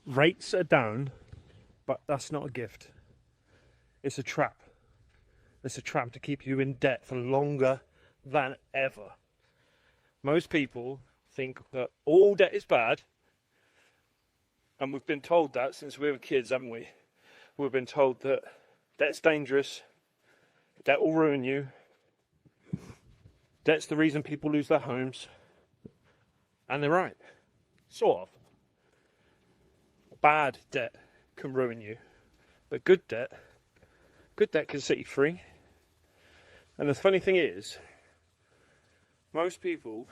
Rates are down, but that's not a gift. It's a trap. It's a trap to keep you in debt for longer than ever. Most people think that all debt is bad, and we've been told that since we were kids, haven't we? We've been told that debt's dangerous, debt will ruin you, debt's the reason people lose their homes, and they're right, sort of. Bad debt can ruin you, but good debt can set you free. And the funny thing is, most people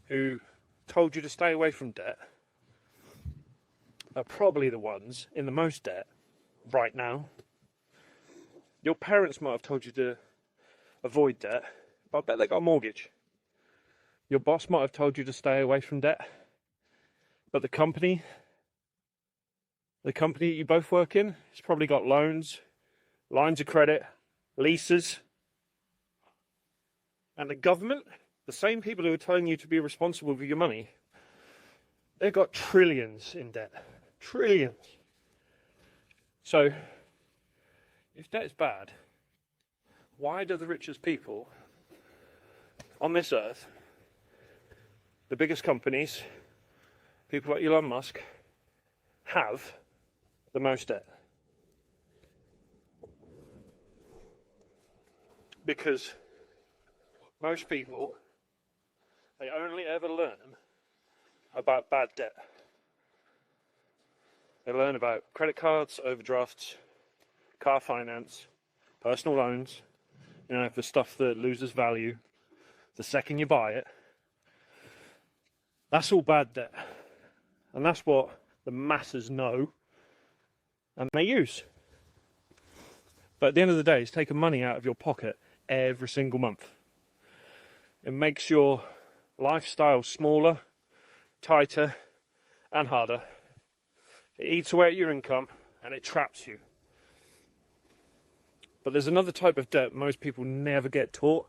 who told you to stay away from debt are probably the ones in the most debt right now. Your parents might have told you to avoid debt, but I bet they got a mortgage. Your boss might have told you to stay away from debt, but the company you both work in has probably got loans, lines of credit, leases. And the government, the same people who are telling you to be responsible for your money, they've got trillions in debt. Trillions. So, if debt is bad, why do the richest people on this earth, the biggest companies, people like Elon Musk, have the most debt? Because most people, they only ever learn about bad debt. They learn about credit cards, overdrafts, car finance, personal loans, the stuff that loses value the second you buy it. That's all bad debt. And that's what the masses know and they use. But at the end of the day, it's taking money out of your pocket every single month. It makes your lifestyle smaller, tighter, and harder. It eats away at your income and it traps you. But there's another type of debt most people never get taught.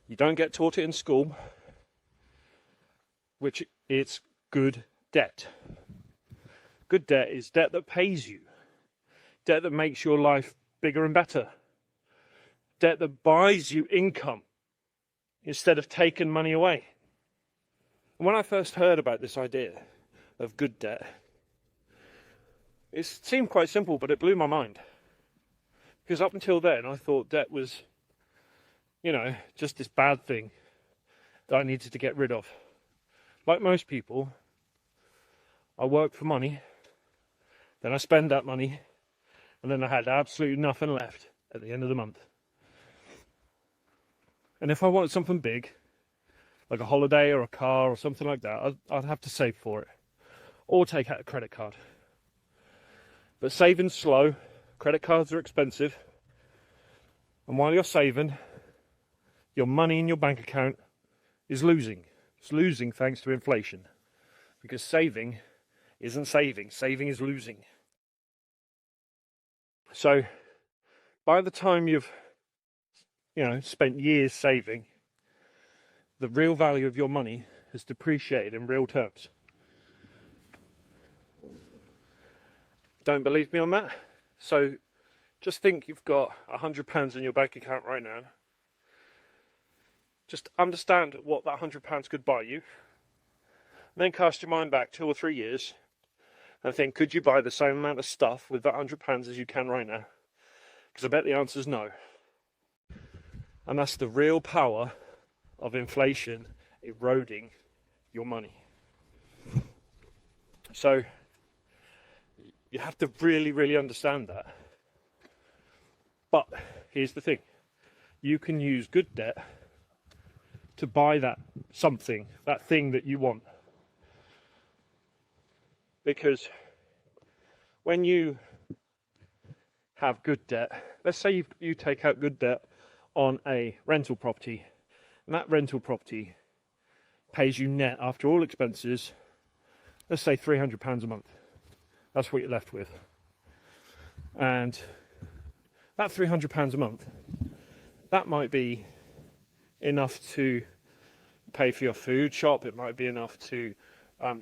You don't get taught it in school, which it's good debt. Good debt is debt that pays you. Debt that makes your life bigger and better. Debt that buys you income instead of taking money away. And when I first heard about this idea of good debt, it seemed quite simple, but it blew my mind. Because up until then, I thought debt was, just this bad thing that I needed to get rid of. Like most people, I work for money, then I spend that money, and then I had absolutely nothing left at the end of the month. And if I wanted something big, like a holiday or a car or something like that, I'd have to save for it, or take out a credit card. But saving's slow, credit cards are expensive, and while you're saving, your money in your bank account is losing. It's losing thanks to inflation, because saving isn't saving, saving is losing. So by the time you've spent years saving, the real value of your money has depreciated in real terms. Don't believe me on that? So just think you've got £100 in your bank account right now. Just understand what that £100 could buy you. And then cast your mind back 2 or 3 years and think, could you buy the same amount of stuff with that £100 as you can right now? Because I bet the answer is no. And that's the real power of inflation eroding your money. So you have to really, really understand that. But here's the thing. You can use good debt to buy that something, that thing that you want. Because when you have good debt, let's say you take out good debt on a rental property, and that rental property pays you net after all expenses, let's say £300 a month. That's what you're left with. And that £300 a month, that might be enough to pay for your food shop. It might be enough to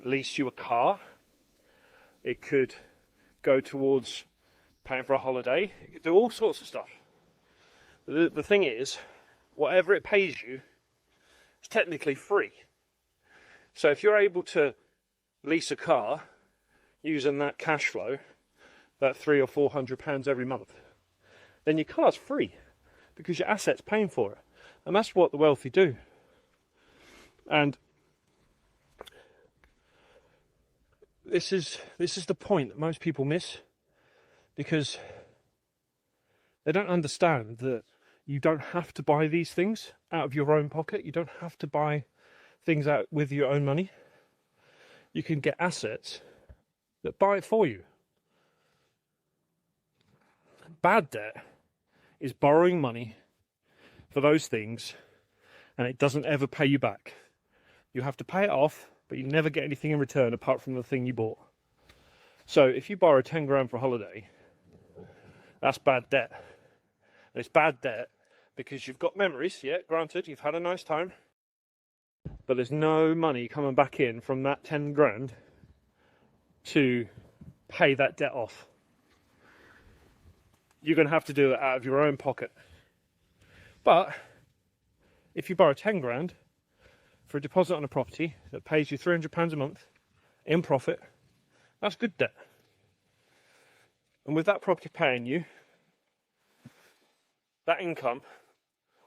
lease you a car. It could go towards paying for a holiday. It could do all sorts of stuff. The thing is, whatever it pays you, it's technically free. So if you're able to lease a car using that cash flow, that £300 or £400 every month, then your car's free because your asset's paying for it. And that's what the wealthy do. And this is the point that most people miss, because they don't understand that you don't have to buy these things out of your own pocket. You don't have to buy things out with your own money. You can get assets that buy it for you. Bad debt is borrowing money for those things, and it doesn't ever pay you back. You have to pay it off, but you never get anything in return apart from the thing you bought. So if you borrow 10 grand for a holiday, that's bad debt. And it's bad debt because you've got memories, yeah, granted, you've had a nice time, but there's no money coming back in from that 10 grand to pay that debt off. You're going to have to do it out of your own pocket. But if you borrow 10 grand for a deposit on a property that pays you £300 a month in profit, that's good debt. And with that property paying you, that income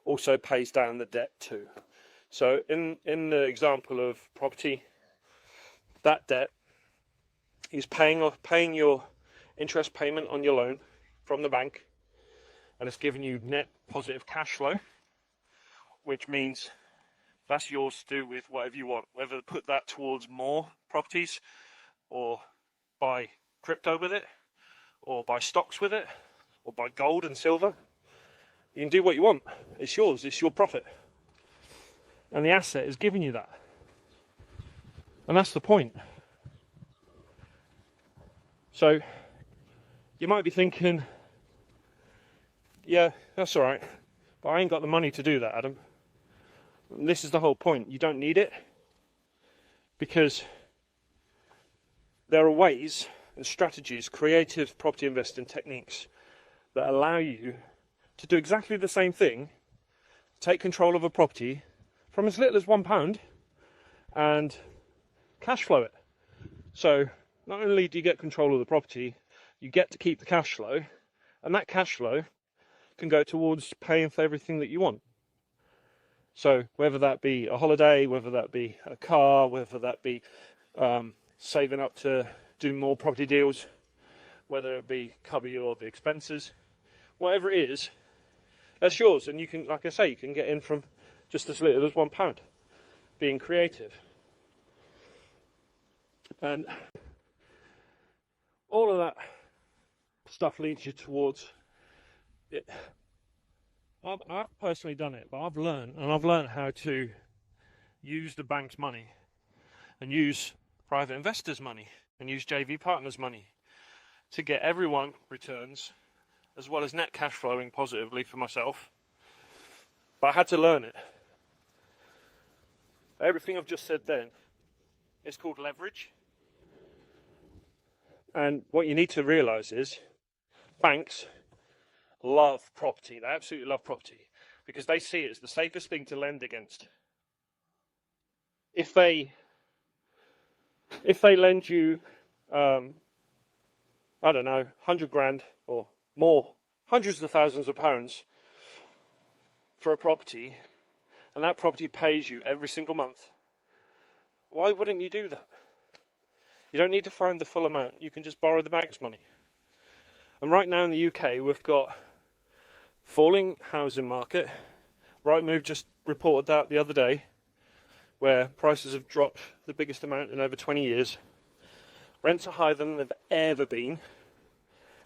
also pays down the debt too. So in the example of property, that debt is paying your interest payment on your loan from the bank, and it's giving you net positive cash flow, which means that's yours to do with whatever you want, whether put that towards more properties, or buy crypto with it, or buy stocks with it, or buy gold and silver. You can do what you want. It's yours. It's your profit. And the asset is giving you that. And that's the point. So you might be thinking, yeah, that's all right, but I ain't got the money to do that, Adam. And this is the whole point. You don't need it, because there are ways and strategies, creative property investing techniques that allow you to do exactly the same thing, take control of a property from as little as £1 and cash flow it. So not only do you get control of the property, you get to keep the cash flow, and that cash flow can go towards paying for everything that you want. So whether that be a holiday, whether that be a car, whether that be saving up to do more property deals, whether it be cover your the expenses, whatever it is, that's yours. And you can, like I say, you can get in from just as little as £1, being creative. And all of that stuff leads you towards it. I've personally done it, but I've learned how to use the bank's money, and use private investors' money, and use JV partners' money to get everyone returns, as well as net cash flowing positively for myself. But I had to learn it. Everything I've just said then is called leverage. And what you need to realise is banks love property. They absolutely love property because they see it as the safest thing to lend against. If they lend you, I don't know, 100 grand or more, hundreds of thousands of pounds for a property, and that property pays you every single month, why wouldn't you do that? You don't need to find the full amount. You can just borrow the bank's money. And right now in the UK, we've got falling housing market. Rightmove just reported that the other day, where prices have dropped the biggest amount in over 20 years. Rents are higher than they've ever been.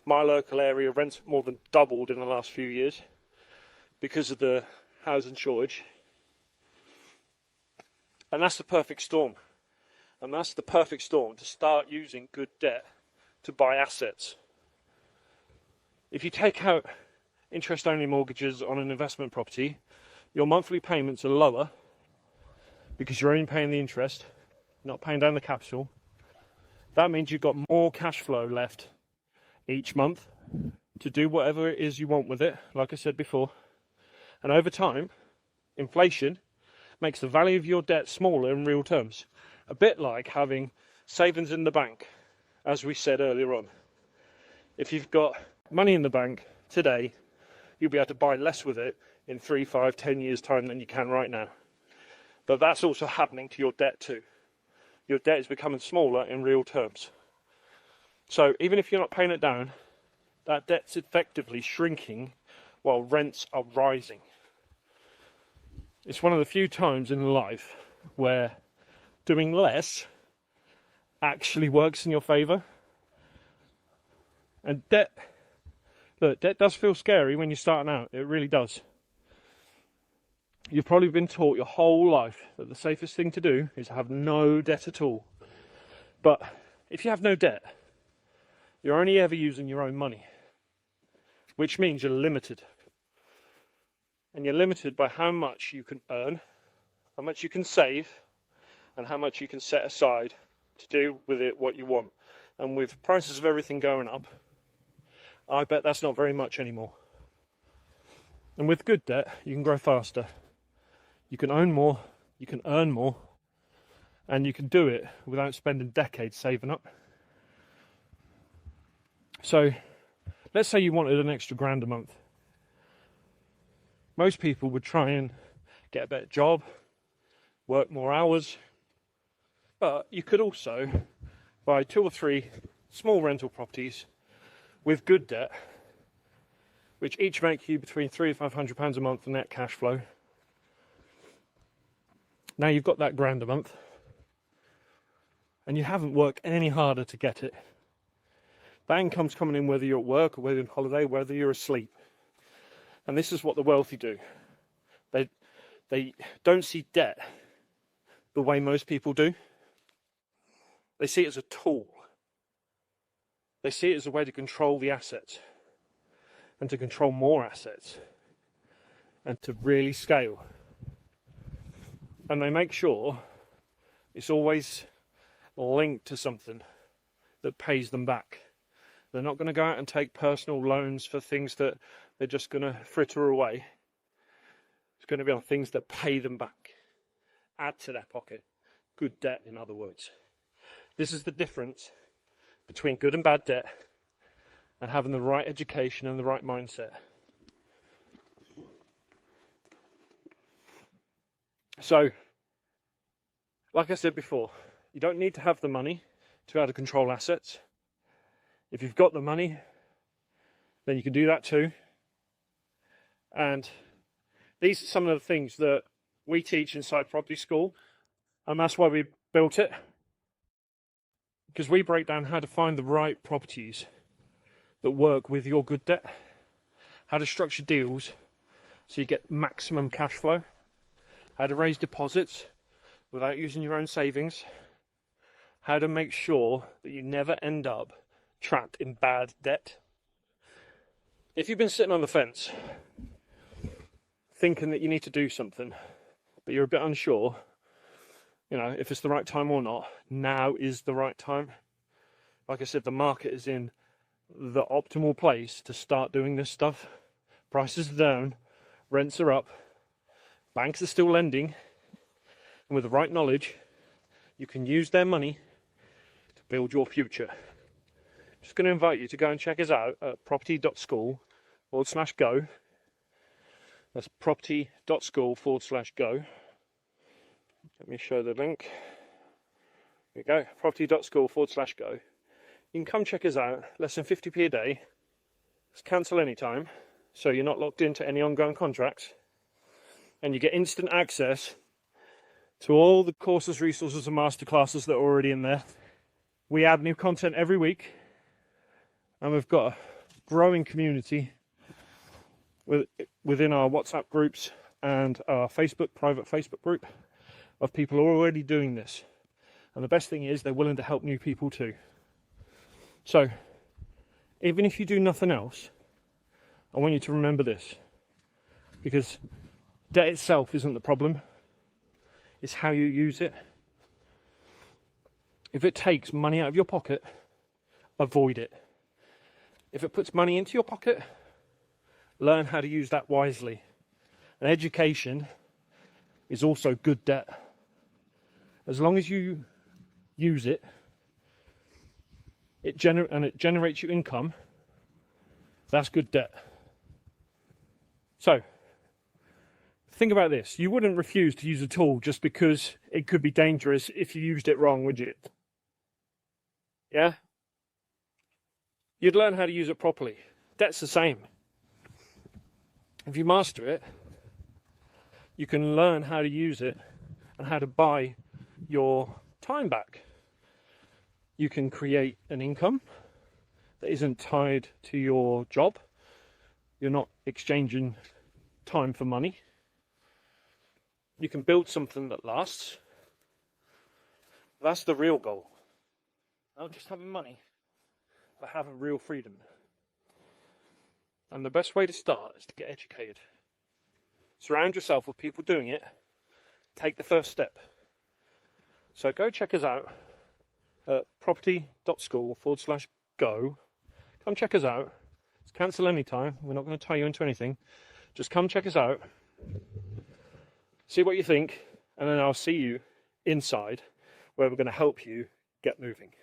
My local area, rents more than doubled in the last few years because of the housing shortage. And that's the perfect storm. And that's the perfect storm to start using good debt to buy assets. If you take out interest-only mortgages on an investment property, your monthly payments are lower because you're only paying the interest, not paying down the capital. That means you've got more cash flow left each month to do whatever it is you want with it, like I said before. And over time, inflation makes the value of your debt smaller in real terms. A bit like having savings in the bank, as we said earlier on. If you've got money in the bank today, you'll be able to buy less with it in 3, 5, 10 years' time than you can right now. But that's also happening to your debt too. Your debt is becoming smaller in real terms. So even if you're not paying it down, that debt's effectively shrinking while rents are rising. It's one of the few times in life where doing less actually works in your favour. And debt does feel scary when you're starting out. It really does. You've probably been taught your whole life that the safest thing to do is have no debt at all. But if you have no debt, you're only ever using your own money, which means you're limited. And you're limited by how much you can earn, how much you can save, and how much you can set aside to do with it what you want. And with prices of everything going up, I bet that's not very much anymore. And with good debt, you can grow faster. You can own more, you can earn more, and you can do it without spending decades saving up. So, let's say you wanted an extra £1,000 a month. Most people would try and get a better job, work more hours, but you could also buy 2 or 3 small rental properties with good debt, which each make you between £300 and £500 a month in net cash flow. Now you've got that £1,000 a month, and you haven't worked any harder to get it. That income's coming in whether you're at work or whether you're on holiday, whether you're asleep. And this is what the wealthy do. They don't see debt the way most people do. They see it as a tool. They see it as a way to control the assets and to control more assets and to really scale. And they make sure it's always linked to something that pays them back. They're not going to go out and take personal loans for things that they're just going to fritter away. It's going to be on things that pay them back, add to their pocket. Good debt, in other words. This is the difference between good and bad debt and having the right education and the right mindset. So, like I said before, you don't need to have the money to be able to control assets. If you've got the money, then you can do that too. And these are some of the things that we teach inside property school, and that's why we built it. Because we break down how to find the right properties that work with your good debt, how to structure deals so you get maximum cash flow, how to raise deposits without using your own savings, how to make sure that you never end up trapped in bad debt. If you've been sitting on the fence thinking that you need to do something, but you're a bit unsure, if it's the right time or not, now is the right time. Like I said, the market is in the optimal place to start doing this stuff. Prices are down, rents are up, banks are still lending, and with the right knowledge, you can use their money to build your future. Just going to invite you to go and check us out at property.school/go. That's property.school/go. Let me show the link. Here we go, property.school/go. You can come check us out, less than 50p a day. It's cancel anytime, so you're not locked into any ongoing contracts. And you get instant access to all the courses, resources and masterclasses that are already in there. We add new content every week, and we've got a growing community within our WhatsApp groups and our private Facebook group of people who are already doing this. And the best thing is they're willing to help new people too. So, even if you do nothing else, I want you to remember this, because debt itself isn't the problem, it's how you use it. If it takes money out of your pocket, avoid it. If it puts money into your pocket, learn how to use that wisely. And education is also good debt. As long as you use it, it generates you income, that's good debt. So, think about this. You wouldn't refuse to use a tool just because it could be dangerous if you used it wrong, would you? Yeah? You'd learn how to use it properly. Debt's the same. If you master it, you can learn how to use it and how to buy your time back. You can create an income that isn't tied to your job. You're not exchanging time for money. You can build something that lasts. That's the real goal. Not just having money, but having real freedom. And the best way to start is to get educated. Surround yourself with people doing it. Take the first step. So go check us out at property.school/go. Come check us out. It's cancel anytime. We're not going to tie you into anything. Just come check us out. See what you think. And then I'll see you inside where we're going to help you get moving.